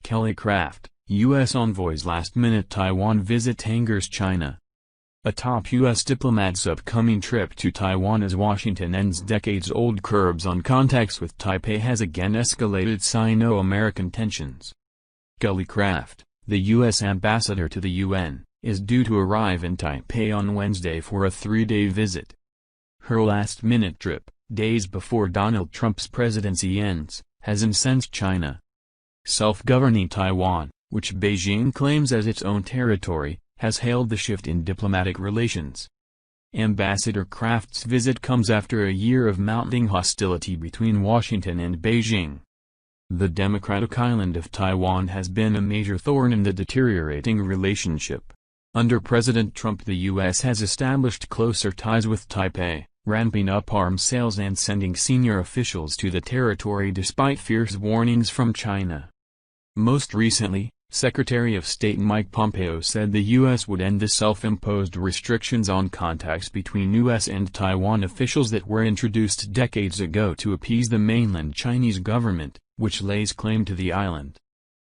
Kelly Craft, U.S. envoy's last-minute Taiwan visit angers China. A top U.S. diplomat's upcoming trip to Taiwan as Washington ends decades-old curbs on contacts with Taipei has again escalated Sino-American tensions. Kelly Craft, the U.S. ambassador to the UN, is due to arrive in Taipei on Wednesday for a 3-day visit. Her last-minute trip, days before Donald Trump's presidency ends, has incensed China. Self-governing Taiwan, which Beijing claims as its own territory, has hailed the shift in diplomatic relations. Ambassador Craft's visit comes after a year of mounting hostility between Washington and Beijing. The democratic island of Taiwan has been a major thorn in the deteriorating relationship. Under President Trump, the U.S. has established closer ties with Taipei, ramping up arms sales and sending senior officials to the territory despite fierce warnings from China. Most recently, Secretary of State Mike Pompeo said the U.S. would end the self-imposed restrictions on contacts between U.S. and Taiwan officials that were introduced decades ago to appease the mainland Chinese government, which lays claim to the island.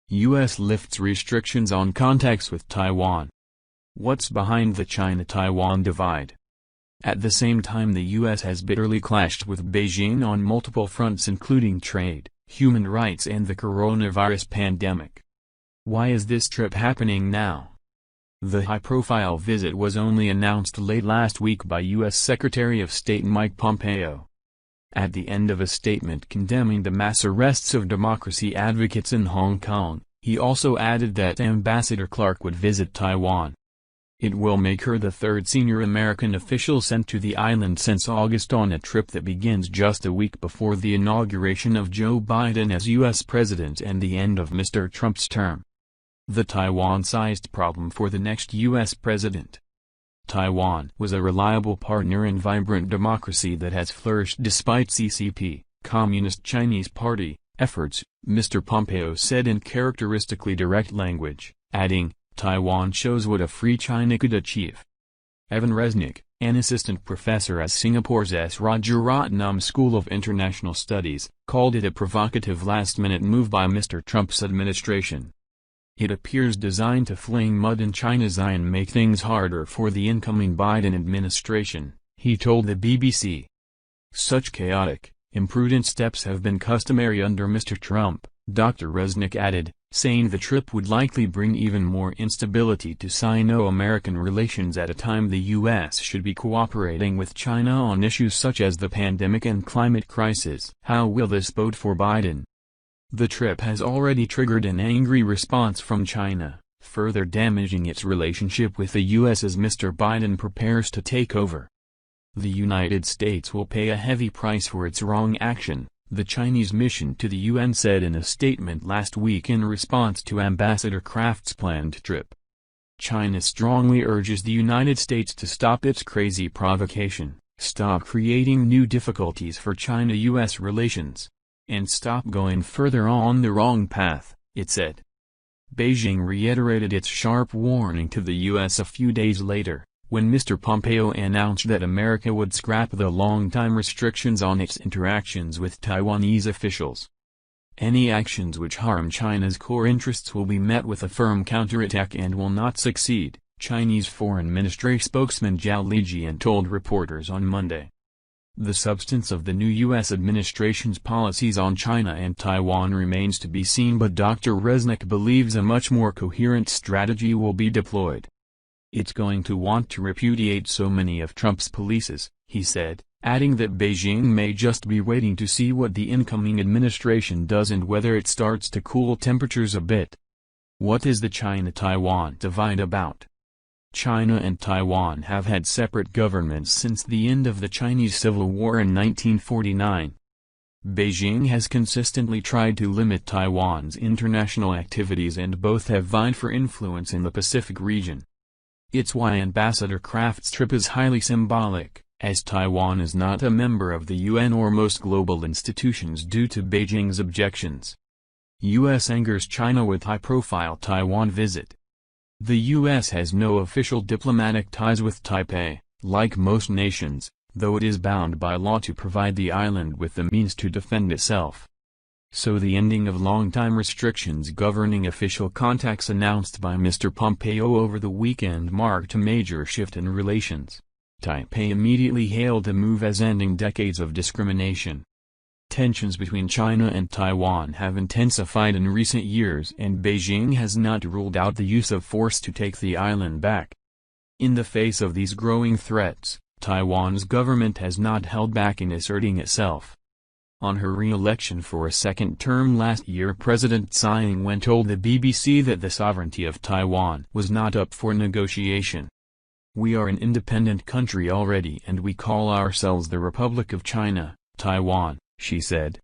U.S. lifts restrictions on contacts with Taiwan. What's behind the China-Taiwan divide? At the same time, the U.S. has bitterly clashed with Beijing on multiple fronts including trade, human rights and the coronavirus pandemic. Why is this trip happening now? The high-profile visit was only announced late last week by U.S. Secretary of State Mike Pompeo. At the end of a statement condemning the mass arrests of democracy advocates in Hong Kong, he also added that Ambassador Clark would visit Taiwan. It will make her the third senior American official sent to the island since August on a trip that begins just a week before the inauguration of Joe Biden as U.S. president and the end of Mr. Trump's term. The Taiwan-sized problem for the next U.S. president. Taiwan was a reliable partner and vibrant democracy that has flourished despite CCP, Communist Chinese Party, efforts, Mr. Pompeo said in characteristically direct language, adding, Taiwan shows what a free China could achieve. Evan Resnick, an assistant professor at Singapore's S. Rajaratnam School of International Studies, called it a provocative last-minute move by Mr. Trump's administration. It appears designed to fling mud in China's eye and make things harder for the incoming Biden administration, he told the BBC. Such chaotic, imprudent steps have been customary under Mr. Trump, Dr. Resnick added, saying the trip would likely bring even more instability to Sino-American relations at a time the U.S. should be cooperating with China on issues such as the pandemic and climate crisis. How will this bode for Biden? The trip has already triggered an angry response from China, further damaging its relationship with the U.S. as Mr. Biden prepares to take over. The United States will pay a heavy price for its wrong action, the Chinese mission to the UN said in a statement last week in response to Ambassador Craft's planned trip. China strongly urges the United States to stop its crazy provocation, stop creating new difficulties for China-US relations, and stop going further on the wrong path, it said. Beijing reiterated its sharp warning to the U.S. a few days later, when Mr. Pompeo announced that America would scrap the long-time restrictions on its interactions with Taiwanese officials. Any actions which harm China's core interests will be met with a firm counterattack and will not succeed, Chinese Foreign Ministry spokesman Zhao Lijian told reporters on Monday. The substance of the new U.S. administration's policies on China and Taiwan remains to be seen, but Dr. Resnick believes a much more coherent strategy will be deployed. It's going to want to repudiate so many of Trump's policies, he said, adding that Beijing may just be waiting to see what the incoming administration does and whether it starts to cool temperatures a bit. What is the China-Taiwan divide about? China and Taiwan have had separate governments since the end of the Chinese Civil War in 1949. Beijing has consistently tried to limit Taiwan's international activities and both have vied for influence in the Pacific region. It's why Ambassador Craft's trip is highly symbolic, as Taiwan is not a member of the UN or most global institutions due to Beijing's objections. U.S. angers China with high-profile Taiwan visit. The U.S. has no official diplomatic ties with Taipei, like most nations, though it is bound by law to provide the island with the means to defend itself. So the ending of long-time restrictions governing official contacts announced by Mr. Pompeo over the weekend marked a major shift in relations. Taipei immediately hailed the move as ending decades of discrimination. Tensions between China and Taiwan have intensified in recent years, and Beijing has not ruled out the use of force to take the island back. In the face of these growing threats, Taiwan's government has not held back in asserting itself. On her re-election for a second term last year, President Tsai Ing-wen told the BBC that the sovereignty of Taiwan was not up for negotiation. "We are an independent country already and we call ourselves the Republic of China, Taiwan," she said.